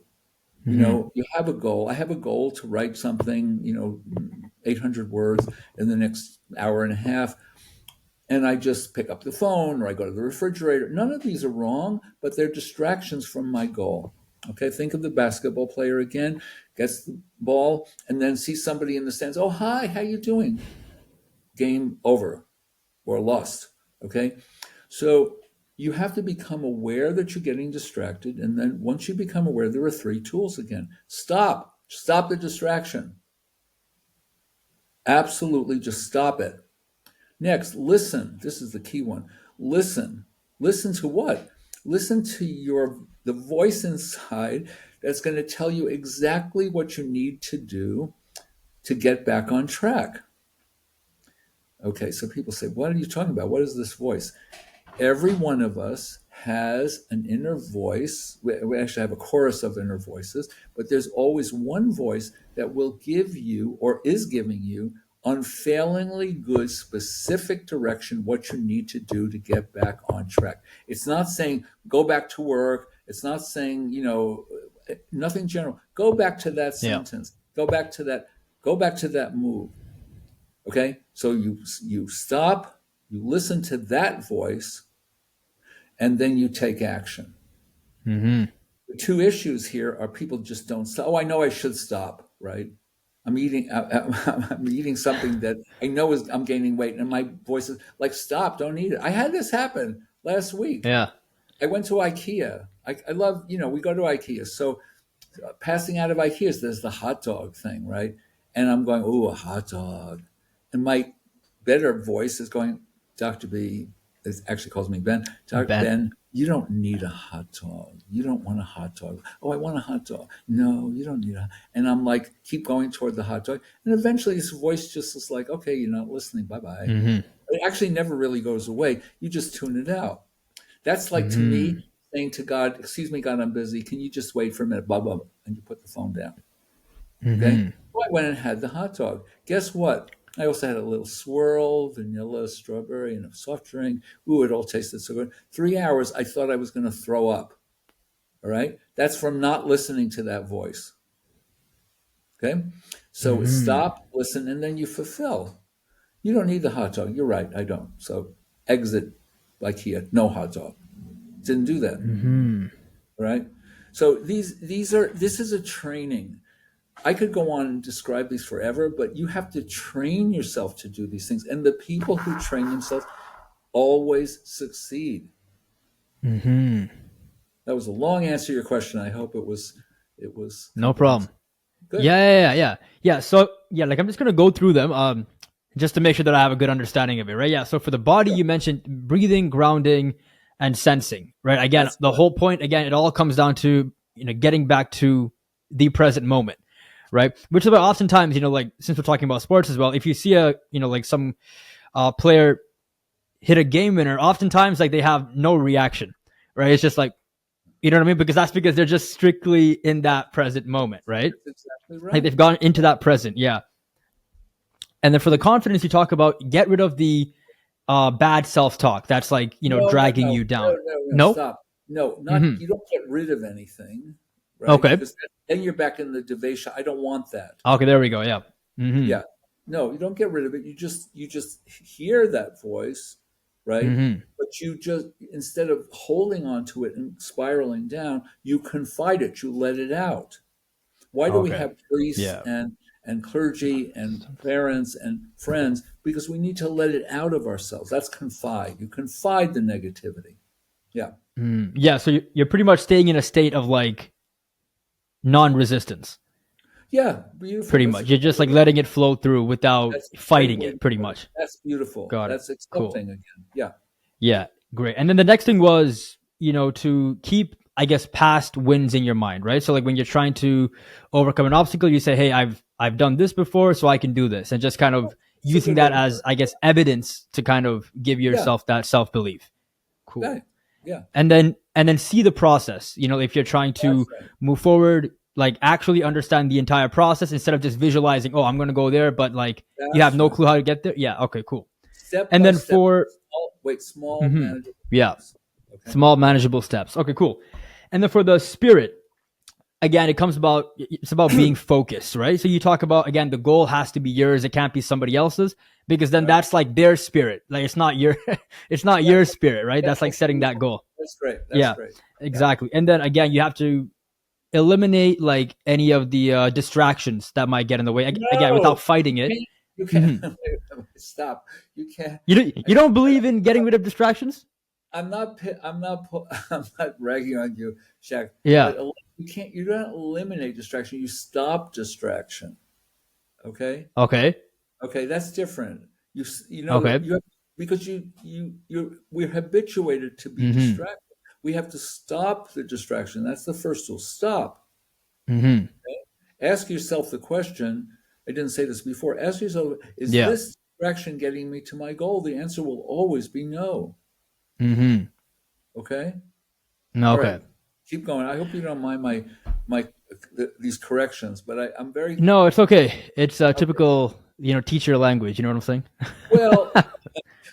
You have a goal. I have a goal to write something, 800 words in the next hour and a half. And I just pick up the phone or I go to the refrigerator. None of these are wrong, but they're distractions from my goal. Okay, think of the basketball player again, gets the ball and then sees somebody in the stands. Oh, hi, how you doing? Game over or lost. Okay, so you have to become aware that you're getting distracted. And then once you become aware, there are three tools again. Stop the distraction. Absolutely, just stop it. Next, listen. This is the key one. Listen. Listen to what? Listen to the voice inside that's going to tell you exactly what you need to do to get back on track. Okay, so people say, what are you talking about? What is this voice? Every one of us has an inner voice. We actually have a chorus of inner voices, but there's always one voice that will give you or is giving you unfailingly good, specific direction, what you need to do to get back on track. It's not saying go back to work. It's not saying, nothing general. Go back to that sentence. Go back to that move. Okay? So you stop, you listen to that voice, and then you take action. The two issues here are people just don't stop. Oh, I know I should stop, right? I'm eating something that I know I'm gaining weight, and my voice is like, stop, don't eat it. I had this happen last week. Yeah. I went to IKEA. I love, we go to IKEA. So passing out of IKEA's, there's the hot dog thing, right? And I'm going, ooh, a hot dog. And my better voice is going, Dr. B, it actually calls me Ben. Dr. Ben, you don't need a hot dog. You don't want a hot dog. Oh, I want a hot dog. No, you don't need a. And I'm like, keep going toward the hot dog. And eventually his voice just is like, okay, you're not listening. Bye-bye. It actually never really goes away. You just tune it out. That's like to me saying to God, excuse me, God, I'm busy. Can you just wait for a minute? Blah, blah, blah. And you put the phone down. Okay. So I went and had the hot dog. Guess what? I also had a little swirl, vanilla, strawberry, and a soft drink. Ooh, it all tasted so good. 3 hours, I thought I was going to throw up. All right? That's from not listening to that voice. Okay? So stop, listen, and then you fulfill. You don't need the hot dog. You're right, I don't. So exit IKEA, no hot dog. Didn't do that. All right? So this is a training. I could go on and describe these forever, but you have to train yourself to do these things. And the people who train themselves, always succeed. Hmm. That was a long answer to your question. I hope it was No problem. comprehensive. Good. Yeah. So yeah, like I'm just gonna go through them, just to make sure that I have a good understanding of it, right? Yeah. So for the body, Yeah, you mentioned breathing, grounding, and sensing, right? Again, that's the whole point, again, it all comes down to getting back to the present moment, right? Which is why oftentimes, like since we're talking about sports as well, if you see a like some player hit a game winner, oftentimes like they have no reaction, right? It's just like, you know what I mean? Because they're just strictly in that present moment, right? that's exactly Like right. they've gone into that present, yeah. And then for the confidence, you talk about get rid of the bad self-talk. That's like No, no, dragging no, you no, down. no, no. No. Stop. No, not Mm-hmm. you don't get rid of anything, right? Okay. Because then you're back in the devasha. I don't want that. Okay. There we go. Yeah. Mm-hmm. Yeah. No, you don't get rid of it. You just hear that voice, right? Mm-hmm. But you just instead of holding on to it and spiraling down, you confide it, you let it out. Why do we Okay. have priests Yeah. and clergy and parents and friends? Because we need to let it out of ourselves. That's confide. You confide the negativity. Yeah. Yeah. So you're pretty much staying in a state of like non-resistance. Yeah. Beautiful. Pretty That's a much. You're just great like way. letting it flow through without That's a great fighting way it. to Pretty put it. much. That's beautiful. Got it. That's Cool. accepting again. Yeah. Yeah, great. And then the next thing was, to keep, I guess, past wins in your mind, right? So like when you're trying to overcome an obstacle, you say, "Hey, I've done this before, so I can do this," and just kind of It's a using good way that to put as, it. I guess, evidence to kind of give Yeah. yourself that self belief. Cool. Right. Yeah. And then see the process. If you're trying That's to right. move forward, like actually understand the entire process instead of just visualizing, "Oh, I'm going to go there," but like you have That's no right. clue how to get there. Yeah. Okay. Cool. Step And by then step. for Small mhm, manageable yeah. steps. Okay. Small manageable steps. Okay, cool. And then for the spirit, again, it's about being focused, right? So you talk about, again, the goal has to be yours. It can't be somebody else's, because then Right. that's like their spirit. Like it's not your it's not Yeah. your spirit, right? Yeah. That's like That's setting that beautiful. goal. That's great. That's Yeah, great. Yeah. exactly. And then again, you have to eliminate like any of the distractions that might get in the way. Again, No, without fighting you it. can't. You can't. Mhm. Stop. You can't. You don't believe in getting rid of distractions? I'm not. I'm not ragging on you, Shaq. Yeah. But you can't. You don't eliminate distraction. You stop distraction. Okay. Okay. Okay. That's different. You know Okay. you have, because we're habituated to be Mm-hmm. distracted. We have to stop the distraction. That's the first rule. Stop. Mm-hmm. Ask yourself the question. I didn't say this before. Ask yourself: is Yeah. this distraction getting me to my goal? The answer will always be no. Mm-hmm. Okay. All right. Okay. Keep going. I hope you don't mind these corrections, but I'm very No, it's okay. It's a okay. typical, teacher language. You know what I'm saying? Well,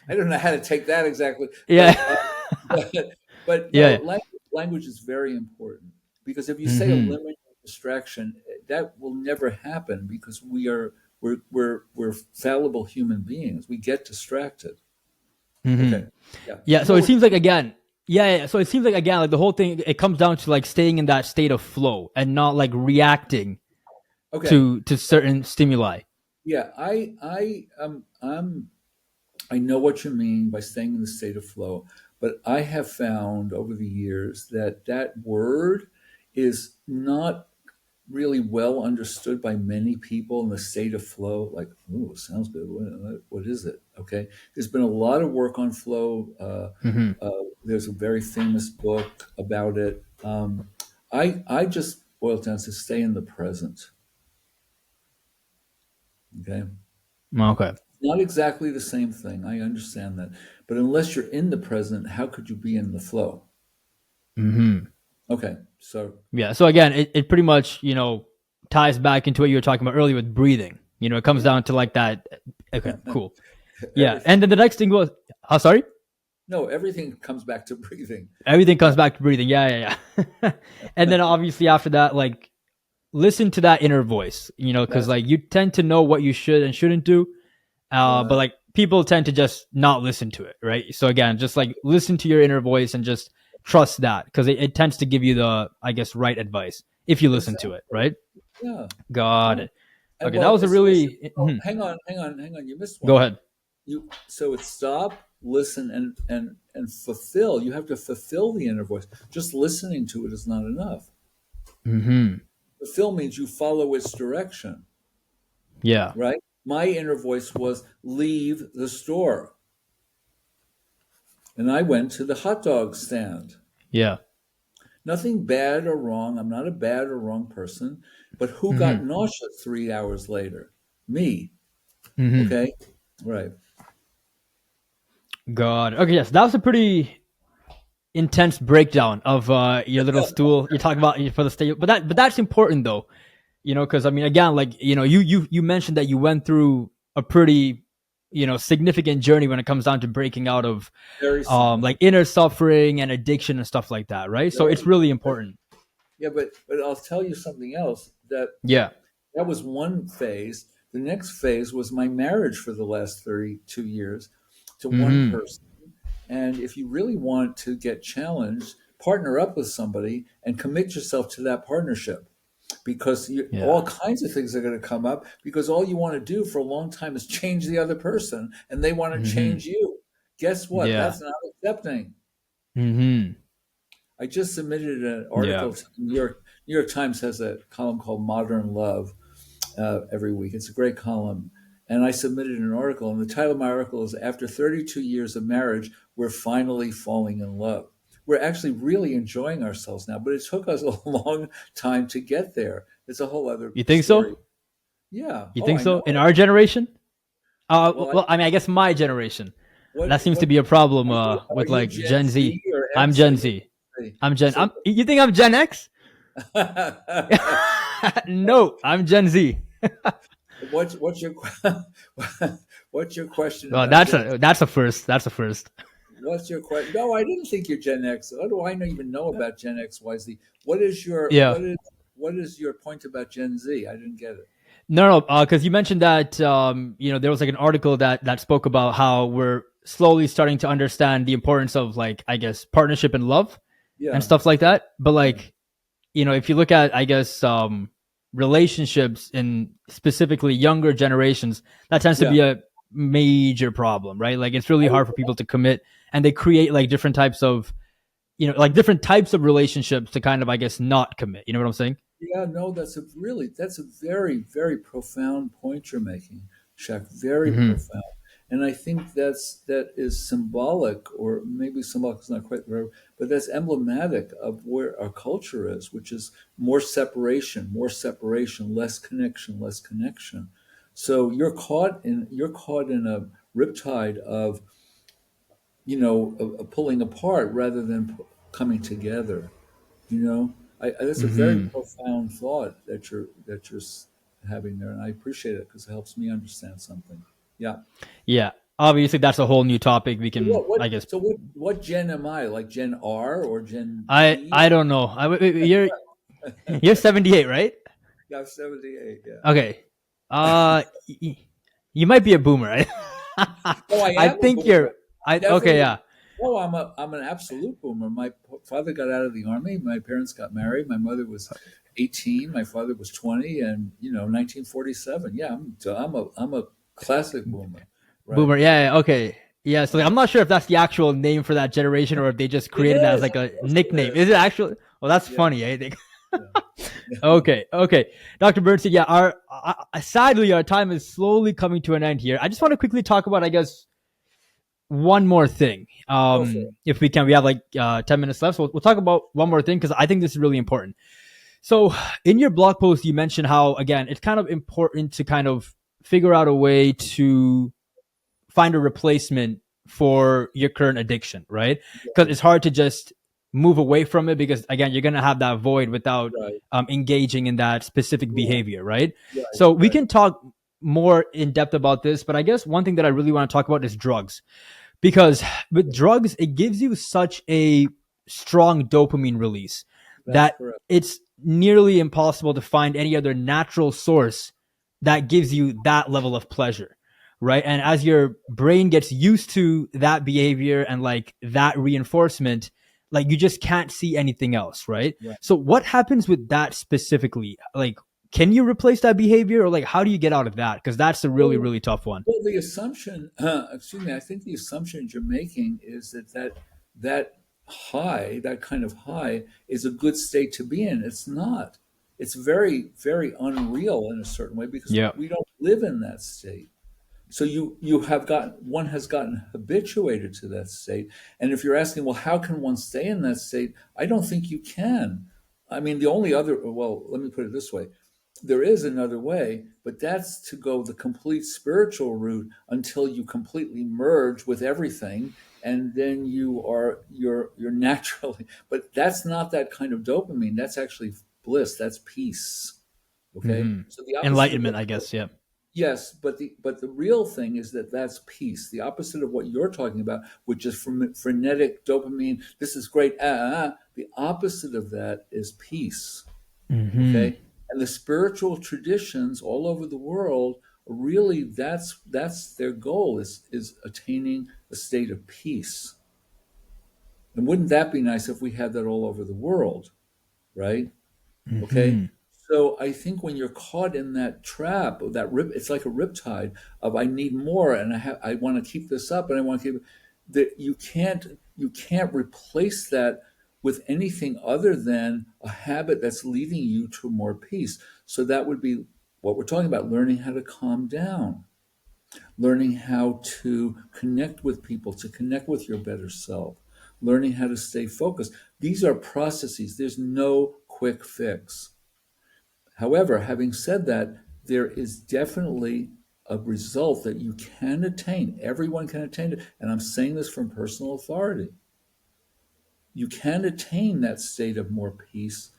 I don't know how to take that exactly, Yeah. but but, but no, Yeah. language is very important because if you say Mm-hmm. eliminate distraction, that will never happen because we're fallible human beings. We get distracted. Mm-hmm. Okay, yeah, Yeah. you So know it what? seems like again. Yeah. So it seems like again, like the whole thing, it comes down to like staying in that state of flow and not like reacting Okay, to certain stimuli. yeah, I know what you mean by staying in the state of flow, but I have found over the years that that word is not really well understood by many people in the state of flow. Like, ooh, sounds good. What is it? Okay. There's been a lot of work on flow. Mm-hmm. There's a very famous book about it. I just boil it down to stay in the present. Okay. Okay. Not exactly the same thing. I understand that. But unless you're in the present, how could you be in the flow? Mm-hmm. Okay. So, Yeah. So again, it pretty much, ties back into what you were talking about earlier with breathing. It comes yeah, down to like that. Okay. Cool. Yeah. everything. And then the next thing was, oh, sorry. No, everything comes back to breathing. Everything Yeah. comes back to breathing. Yeah. And then obviously after that, like listen to that inner voice, because That's like you tend to know what you should and shouldn't do, but right. like people tend to just not listen to it, right? So again, just like listen to your inner voice and just trust that, because it tends to give you the, I guess, right advice if you listen to it, Exactly. right? Yeah. Got Yeah. it. And Okay, that well, was a so really hang on. You missed go one. ahead. So it's stop, listen and fulfill. You have to fulfill the inner voice. Just listening to it is not enough. Mm-hmm. Fulfill means you follow its direction, Yeah. right? My inner voice was leave the store. And I went to the hot dog stand. Yeah. Nothing bad or wrong. I'm not a bad or wrong person. But who got Mm-hmm. nauseous 3 hours later? Me. Mm-hmm. Okay. Right. God. Okay. Yes, that was a pretty intense breakdown of your little stool. You're talking about for the state, but that's important though, because I mean, again, like you mentioned that you went through a pretty significant journey when it comes down to breaking out of Very like significant. inner suffering and addiction and stuff like that, right? So it's Very. really important. Yeah, but I'll tell you something else. Yeah. That was one phase. The next phase was my marriage for the last 32 years to one Mm-hmm. person. And if you really want to get challenged, partner up with somebody and commit yourself to that partnership, because Yeah. all kinds of things are going to come up, because all you want to do for a long time is change the other person and they want to Mm-hmm. change you. Guess what? Yeah. That's not accepting. Mm-hmm. I just submitted an Yeah. article to New York Times has a column called Modern Love every week. It's a great column. And I submitted an article, and the title of my article is After 32 Years of Marriage, We're Finally Falling in Love. We're actually really enjoying ourselves now, but it took us a long time to get there. It's a whole other You think story. so? Yeah. You Oh, think I so? know In it. our generation? Well, Well, I mean, I guess my generation. That seems to what be a problem are with you like Gen Gen Z Z. or I'm X? Are Gen you Z. Gen Z? I'm Gen. So You think I'm Gen X? No, I'm Gen Z. what's your what's your question Well, about Gen that's a first. That's a first. What's your question? No, I didn't think you're Gen X. What do I even know about Gen X, Y, Z? What is your Yeah. what is your point about Gen Z? I didn't get it. No, no, because you mentioned that there was like an article that spoke about how we're slowly starting to understand the importance of like I guess partnership and love and Yeah, stuff like that. But yeah, like if you look at I guess relationships in specifically younger generations, that tends to yeah. be a major problem, right? Like it's really I, hard for people to commit, and they create like different types of like different types of relationships to kind of I guess not commit. You know what I'm saying? yeah, no, that's a very, very profound point you're making, Shaq. Very Mm-hmm. profound. And I think that is symbolic, or maybe symbolic is not quite the right word, but that's emblematic of where our culture is, which is more separation, less connection, less connection. So you're caught in a riptide of pulling apart rather than coming together. You know, that's a very Mm-hmm. profound thought that you're having there, and I appreciate it because it helps me understand something. Yeah. Yeah. Obviously, that's a whole new topic. We can, I guess, What Gen am I? Like Gen R or Gen I Z? I don't know. You're 78, right? Yeah, I'm 78. Yeah. Okay. You might be a boomer. Right? Oh, I I am a think boomer. you're. I'm I Okay. definitely. Yeah. Oh, I'm an absolute boomer. My father got out of the army. My parents got married. My mother was 18. My father was 20, and 1947. Yeah, I'm a classic boomer, right? Boomer. Yeah. Yeah, okay. Yeah. So like, I'm not sure if that's the actual name for that generation or if they just It created that as is. like Of a course it nickname. Is is. it actually? Well, that's Yeah, funny. I think. yeah, Okay. Okay. Dr. Bernstein. Yeah. Sadly, our time is slowly coming to an end here. I just want to quickly talk about, I guess, one more thing. Go for it. If we can, we have like 10 minutes left. So we'll talk about one more thing because I think this is really important. So in your blog post, you mentioned how, again, it's kind of important to kind of figure out a way to find a replacement for your current addiction, right? Because Right, it's hard to just move away from it because, again, you're going to have that void without right, engaging in that specific right, behavior, right? right, So we right. can talk more in depth about this, but I guess one thing that I really want to talk about is drugs because with drugs it gives you such a strong dopamine release That's that correct. it's nearly impossible to find any other natural source that gives you that level of pleasure, right? And as your brain gets used to that behavior and like that reinforcement, like you just can't see anything else, right? Right. So what happens with that specifically? Like, can you replace that behavior, or like how do you get out of that? Because that's a really, Well, really tough one. well, the assumption, excuse me, I think the assumption you're making is that high, that kind of high, is a good state to be in. It's not. It's very, very unreal in a certain way because Yeah. we don't live in that state. So you have gotten one has gotten habituated to that state. And if you're asking, well, how can one stay in that state? I don't think you can. I mean, the only other, well, let me put it this way. There is another way, but that's to go the complete spiritual route until you completely merge with everything, and then you're naturally. But that's not that kind of dopamine. That's actually bliss. That's peace. Okay, Hmm. so the opposite of Enlightenment, what. I guess. Yeah. Yes, but the real thing is that that's peace. The opposite of what you're talking about, which is frenetic dopamine. This is great. The opposite of that is peace. Hmm. Okay, and the spiritual traditions all over the world really that's their goal is attaining a state of peace. And wouldn't that be nice if we had that all over the world, right? Okay. Hmm. So I think when you're caught in that trap of that rip, it's like a riptide of I need more and I want to keep this up and I want to keep that you can't replace that with anything other than a habit that's leading you to more peace. So that would be what we're talking about, learning how to calm down, learning how to connect with people, to connect with your better self, learning how to stay focused. These are processes. There's no quick fix. However, having said that, there is definitely a result that you can attain. Everyone can attain it. And I'm saying this from personal authority. You can attain that state of more peace,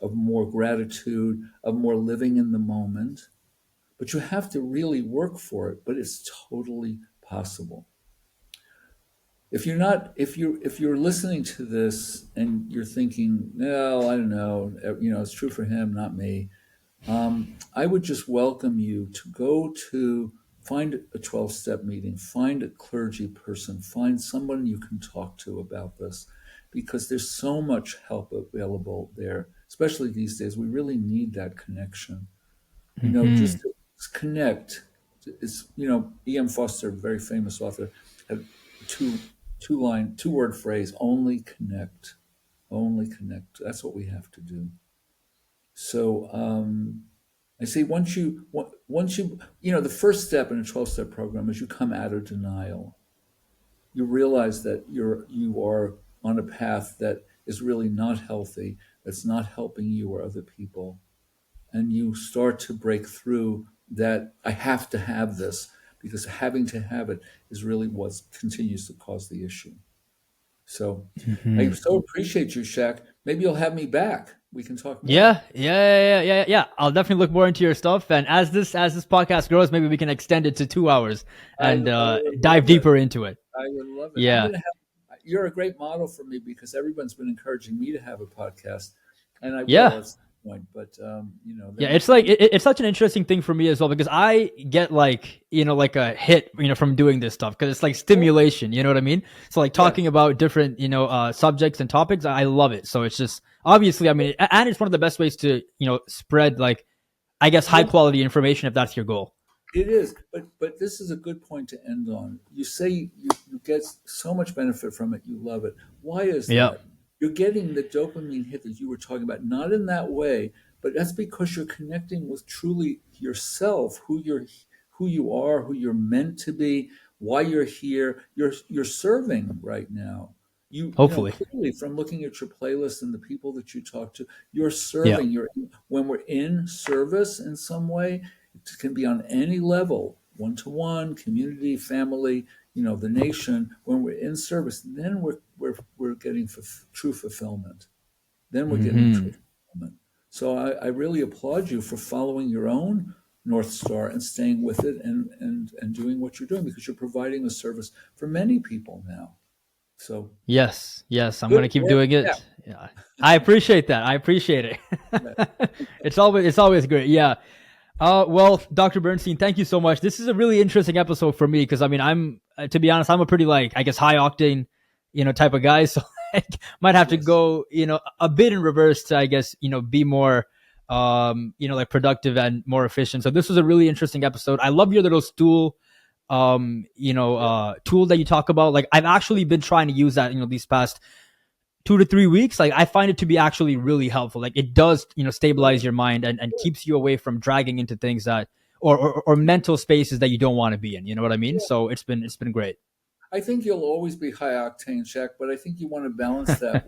of more gratitude, of more living in the moment. But you have to really work for it. But it's totally possible. If you're listening to this and you're thinking, no, I don't know, it's true for him, not me. I would just welcome you to go to find a 12-step meeting, find a clergy person, find someone you can talk to about this, because there's so much help available there, especially these days. We really need that connection. Hmm. Just to connect. It's, E.M. Foster, very famous author, had two two-word phrase, only connect. Only connect. That's what we have to do. So I say once you the first step in a 12-step program is you come out of denial. You realize that you are on a path that is really not healthy, that's not helping you or other people, and you start to break through that I have to have this, because having to have it is really what continues to cause the issue. So I Hmm. so appreciate you, Shaq. Maybe you'll have me back. We can talk more. Yeah, yeah. I'll definitely look more into your stuff, and as this podcast grows, maybe we can extend it to 2 hours and I would dive love it. deeper into it. I would love it. I'm Yeah, going to have, you're a great model for me because everyone's been encouraging me to have a podcast, and I will yeah. at some point. But Yeah, then it's like it's such an interesting thing for me as well, because I get like like a hit from doing this stuff, because it's like stimulation, you know what I mean? So like yeah, talking about different subjects and topics, I love it. So it's just obviously, I mean, and it's one of the best ways to spread, like, I guess, high well, quality information if that's your goal. it is. But this is a good point to end on. You say you get so much benefit from it. You love it. Why is Yeah, that? You're getting the dopamine hit that you were talking about, not in that way, but that's because you're connecting with truly yourself, who you are, who you're meant to be, why you're here. You're serving right now. hopefully. Clearly from looking at your playlist and the people that you talk to, you're Yeah. serving. When we're in service in some way, it can be on any level, one to one, community, family, the nation. When we're in service, then we're getting true fulfillment. Then we're getting true Hmm. fulfillment. So I really applaud you for following your own North Star and staying with it and doing what you're doing, because you're providing a service for many people now. So Yes. I'm good gonna keep work. doing Yeah. it. Yeah, I appreciate that. I appreciate Yeah. it. It's always great. Yeah. Well, Dr. Bernstein, thank you so much. This is a really interesting episode for me, because I mean, I'm to be honest, I'm a pretty, like, I guess, high octane, type of guy. So like, might have to Yes. go, a bit in reverse to, I guess, be more like productive and more efficient. So this was a really interesting episode. I love your little stool tool that you talk about. Like I've actually been trying to use that, these past 2 to 3 weeks. Like I find it to be actually really helpful. Like it does, stabilize Good. your mind and keeps you away from dragging into things that or mental spaces that you don't want to be in. You know what I mean? Yeah. So it's been great. I think you'll always be high octane, Shaq, but I think you want to balance that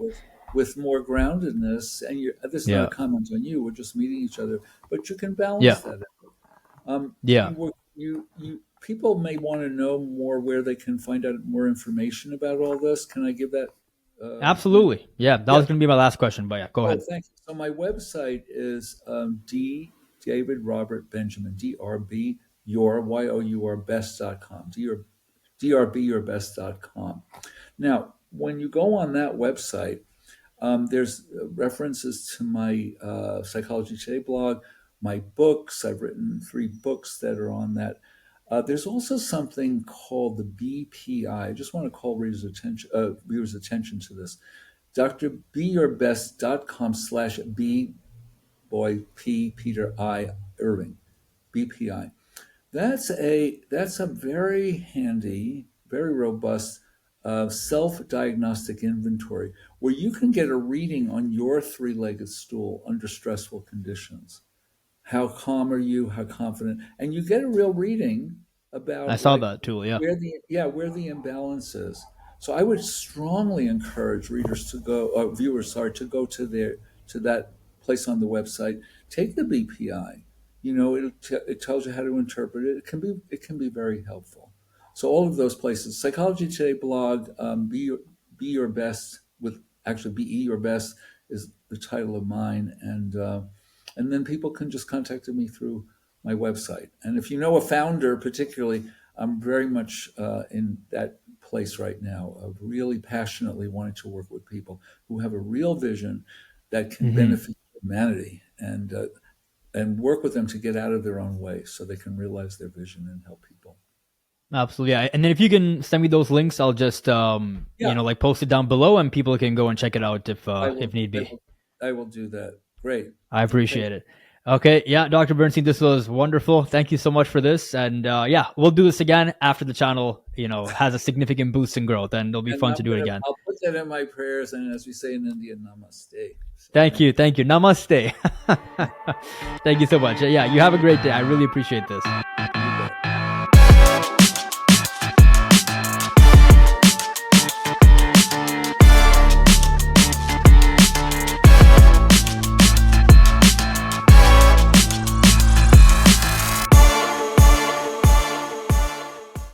with more groundedness. And this is not a Yeah. comment on you; we're just meeting each other, but you can Yeah. balance that. Yeah. You were you people may want to know more where they can find out more information about all this. Can I give that? You Absolutely. Yeah. That Yeah. was going to be my last question, but yeah, go Oh, ahead. thank you. So my website is D David Robert Benjamin DRB your YOUR best.com. DRByourbest.com. Now, when you go on that website, there's references to my Psychology Today blog, my books. I've written 3 books that are on that. There's also something called the BPI. I just want to call viewers' attention to this. DrBeYourBest.com/B boy P Peter I Irving BPI. That's a very handy, very robust self-diagnostic inventory where you can get a reading on your three-legged stool under stressful conditions. How calm are you? How confident? And you get a real reading I about saw like that tool. Yeah. where the imbalance is. So I would strongly encourage readers to go, viewers, sorry, to go to that place on the website. Take the BPI. It tells you how to interpret it. It can be very helpful. So all of those places, Psychology Today blog, be your best with actually be your best is the title of mine, and then people can just contact me through my website. And if you know a founder, particularly, I'm very much in that place right now of really passionately wanting to work with people who have a real vision that can Hmm. benefit humanity, and work with them to get out of their own way so they can realize their vision and help people. Absolutely. Yeah. And then if you can send me those links, I'll just Yeah, like post it down below and people can go and check it out I if will. need I be. will. I will do that. Great. I Thank appreciate it. Okay, yeah, Dr. Bernstein, this was wonderful. Thank you so much for this. And yeah, we'll do this again after the channel, has a significant boost in growth, and it'll be And fun to do it again. I'll put that in my prayers, and as we say in India, namaste. So Thank thank you. you. Thank you. Namaste. Thank you so much. Yeah, you have a great day. I really appreciate this.